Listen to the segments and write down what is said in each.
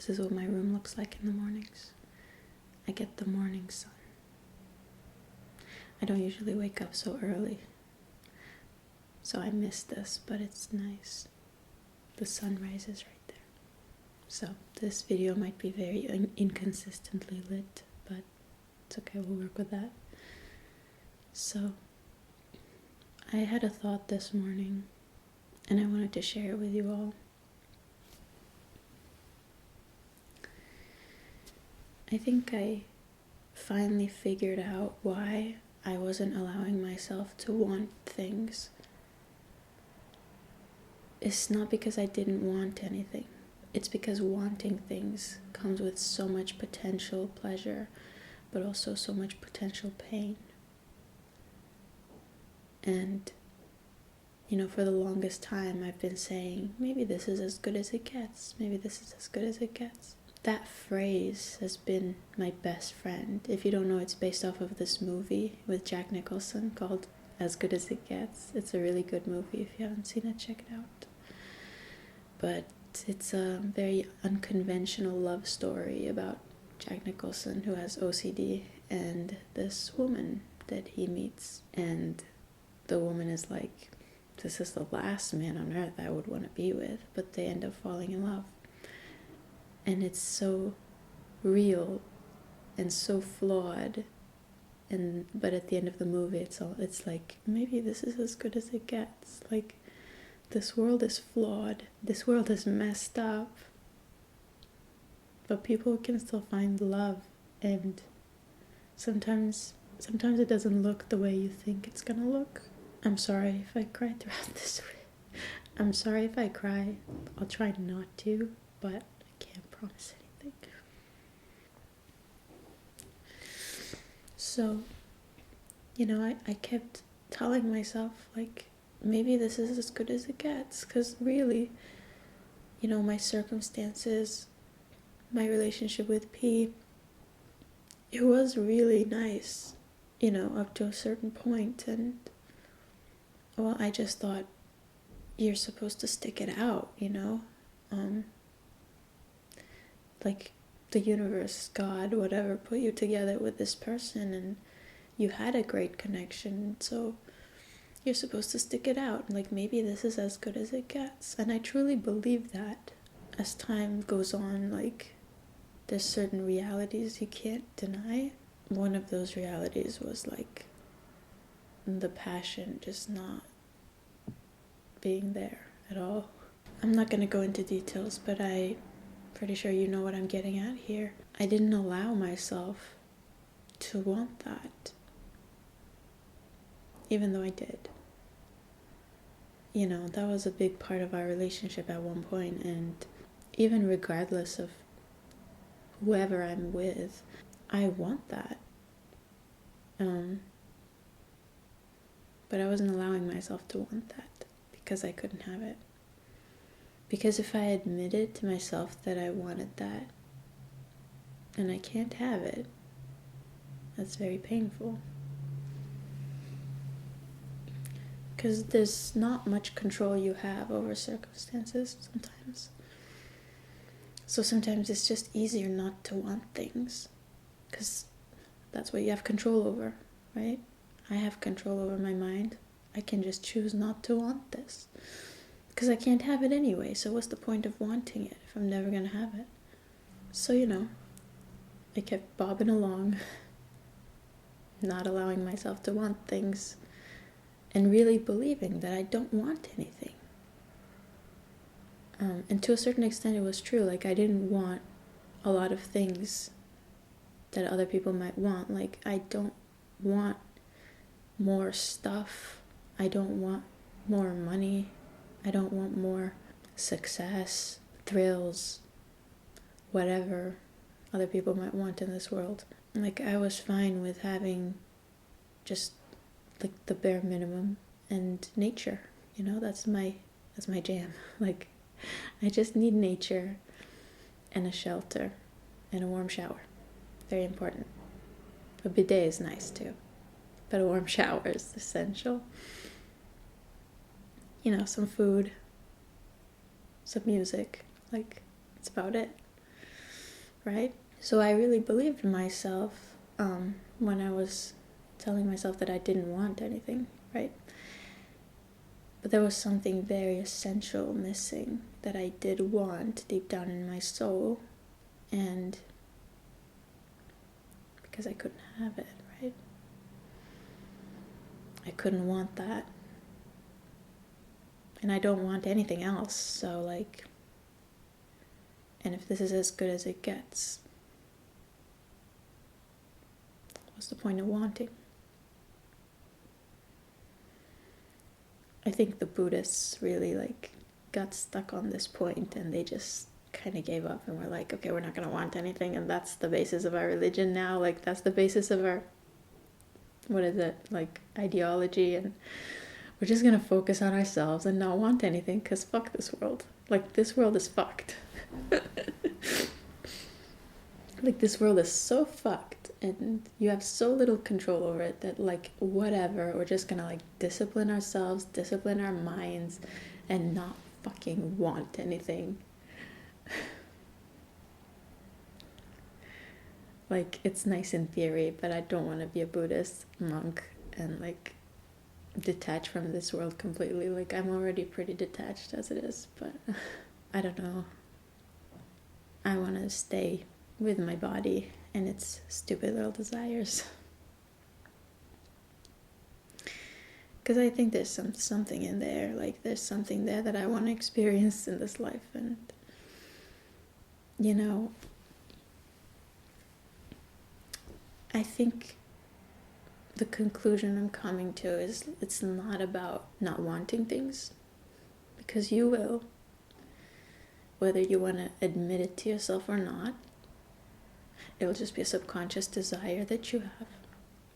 This is what my room looks like in the mornings. I get the morning sun. I don't usually wake up so early, so I miss this, but it's nice. The sun rises right there. So this video might be very inconsistently lit, but it's okay, we'll work with that. So I had a thought this morning, and I wanted to share it with you all. I think I finally figured out why I wasn't allowing myself to want things. It's not because I didn't want anything. It's because wanting things comes with so much potential pleasure, but also so much potential pain. And, for the longest time I've been saying, maybe this is as good as it gets. Maybe this is as good as it gets. That phrase has been my best friend. If you don't know, it's based off of this movie with Jack Nicholson called As Good As It Gets. It's a really good movie. If you haven't seen it, check it out. But it's a very unconventional love story about Jack Nicholson, who has OCD, and this woman that he meets. And the woman is like, this is the last man on earth I would want to be with, but they end up falling in love. And it's so real and so flawed, but at the end of the movie it's like, maybe this is as good as it gets. Like, this world is flawed, this world is messed up, but people can still find love. And sometimes it doesn't look the way you think it's gonna look. I'm sorry if I cry throughout this. I'm sorry if I cry. I'll try not to, but I can't promise anything. So, I kept telling myself, like, maybe this is as good as it gets. Because really, my circumstances, my relationship with P, it was really nice, up to a certain point. And, well, I just thought, you're supposed to stick it out, like the universe, God, whatever, put you together with this person and you had a great connection, so you're supposed to stick it out. Like, maybe this is as good as it gets. And I truly believe that. As time goes on, like, there's certain realities you can't deny. One of those realities was, like, the passion just not being there at all. I'm not going to go into details, but I'm pretty sure you know what I'm getting at here. I didn't allow myself to want that, even though I did. That was a big part of our relationship at one point, and even regardless of whoever I'm with, I want that. But I wasn't allowing myself to want that because I couldn't have it. Because if I admitted to myself that I wanted that and I can't have it, that's very painful. Because there's not much control you have over circumstances sometimes. So sometimes it's just easier not to want things, because that's what you have control over, right? I have control over my mind. I can just choose not to want this, because I can't have it anyway, so what's the point of wanting it if I'm never going to have it? So, I kept bobbing along, not allowing myself to want things, and really believing that I don't want anything. And to a certain extent it was true. Like, I didn't want a lot of things that other people might want. Like, I don't want more stuff. I don't want more money. I don't want more success, thrills, whatever other people might want in this world. Like, I was fine with having just, like, the bare minimum and nature. That's my jam. Like, I just need nature and a shelter and a warm shower. Very important. A bidet is nice too, but a warm shower is essential. Some food, some music, like, that's about it. right? So I really believed myself when I was telling myself that I didn't want anything, right? But there was something very essential missing that I did want deep down in my soul, and because I couldn't have it, right? I couldn't want that. And I don't want anything else, so like, and if this is as good as it gets, what's the point of wanting? I think the Buddhists really like got stuck on this point, and they just kind of gave up and were like, okay, we're not going to want anything, and that's the basis of our religion now. Like, that's the basis of our, what is it, like, ideology, and we're just going to focus on ourselves and not want anything, because fuck this world. Like, this world is fucked. Like, this world is so fucked, and you have so little control over it that, like, whatever, we're just gonna, like, discipline ourselves, discipline our minds, and not fucking want anything. Like, it's nice in theory, but I don't want to be a Buddhist monk and, like, detach from this world completely. Like, I'm already pretty detached as it is, but I don't know. I want to stay with my body and its stupid little desires. Because I think there's something in there, like there's something there that I want to experience in this life. And, you know, I think the conclusion I'm coming to is it's not about not wanting things, because you will, whether you want to admit it to yourself or not. It'll just be a subconscious desire that you have.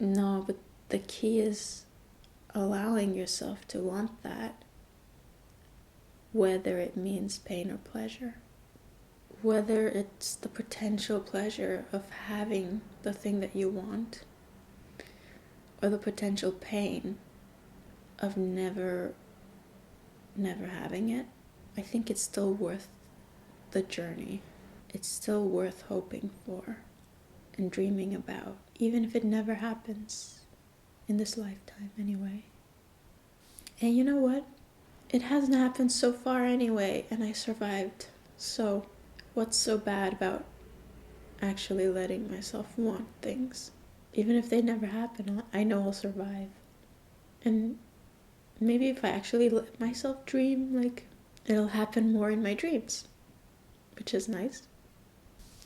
No, but the key is allowing yourself to want that, whether it means pain or pleasure. Whether it's the potential pleasure of having the thing that you want, or the potential pain of never having it. I think it's still worth the journey. It's still worth hoping for and dreaming about, even if it never happens in this lifetime anyway. And you know what? It hasn't happened so far anyway, and I survived. So what's so bad about actually letting myself want things? Even if they never happen, I know I'll survive. And maybe if I actually let myself dream, like, it'll happen more in my dreams, which is nice.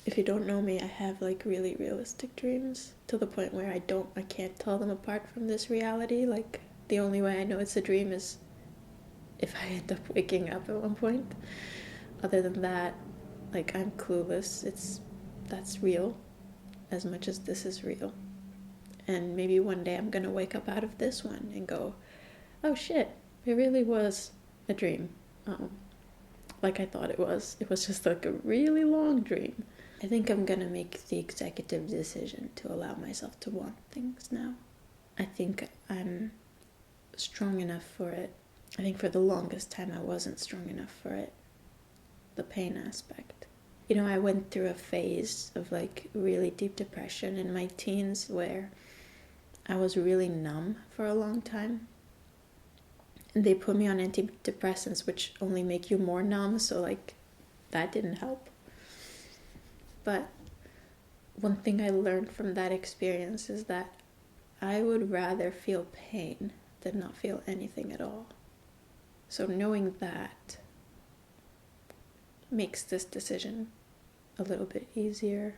If you don't know me, I have like really realistic dreams to the point where I can't tell them apart from this reality. Like, the only way I know it's a dream is if I end up waking up at one point. Other than that, like, I'm clueless. That's real as much as this is real. And maybe one day I'm gonna wake up out of this one and go, oh shit, it really was a dream. Like I thought it was. It was just like a really long dream. I think I'm gonna make the executive decision to allow myself to want things now. I think I'm strong enough for it. I think for the longest time I wasn't strong enough for it. The pain aspect. You know, I went through a phase of like really deep depression in my teens where I was really numb for a long time. And they put me on antidepressants, which only make you more numb, so like that didn't help. But one thing I learned from that experience is that I would rather feel pain than not feel anything at all. So knowing that makes this decision a little bit easier.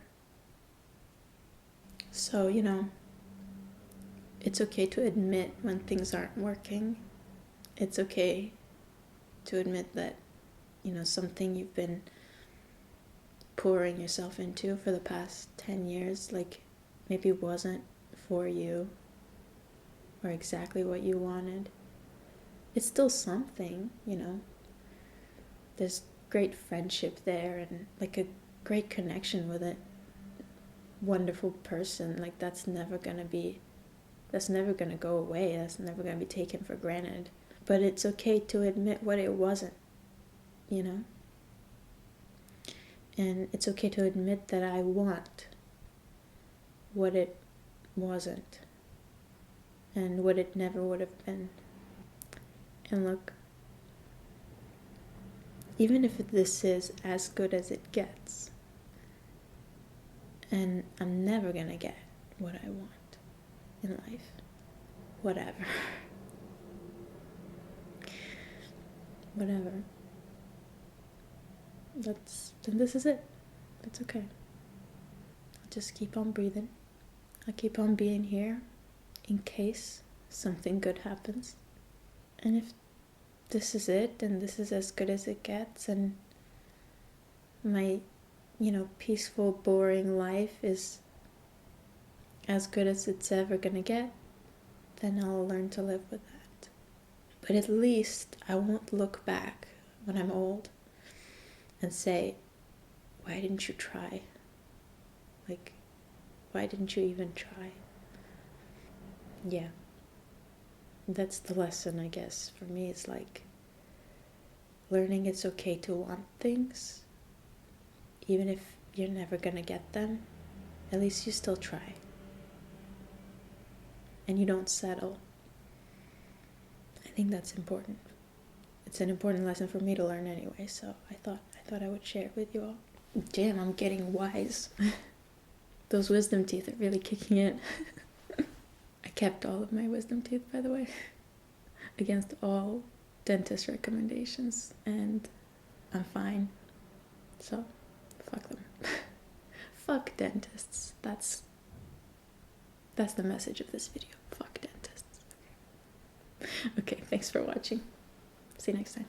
So, you know, it's okay to admit when things aren't working. It's okay to admit that, you know, something you've been pouring yourself into for the past 10 years, like, maybe wasn't for you or exactly what you wanted. It's still something, you know. There's great friendship there and like a great connection with a wonderful person. Like, that's never gonna go away. That's never gonna be taken for granted. But it's okay to admit what it wasn't, you know? And it's okay to admit that I want what it wasn't and what it never would have been. And look, even if this is as good as it gets, and I'm never gonna get what I want in life, whatever. Whatever. Then this is it. It's okay. I'll just keep on breathing. I'll keep on being here in case something good happens. And if this is it, and this is as good as it gets, and my, peaceful, boring life is as good as it's ever gonna get, then I'll learn to live with that. But at least I won't look back when I'm old and say, why didn't you try? Like, why didn't you even try? Yeah. That's the lesson, I guess, for me. It's like learning it's okay to want things, even if you're never gonna get them. At least you still try. And you don't settle. I think that's important. It's an important lesson for me to learn anyway, so I thought I would share it with you all. Damn, I'm getting wise. Those wisdom teeth are really kicking in. I kept all of my wisdom teeth, by the way, against all dentist recommendations, and I'm fine. So, fuck them. Fuck dentists. That's the message of this video. Fuck dentists. Okay, thanks for watching. See you next time.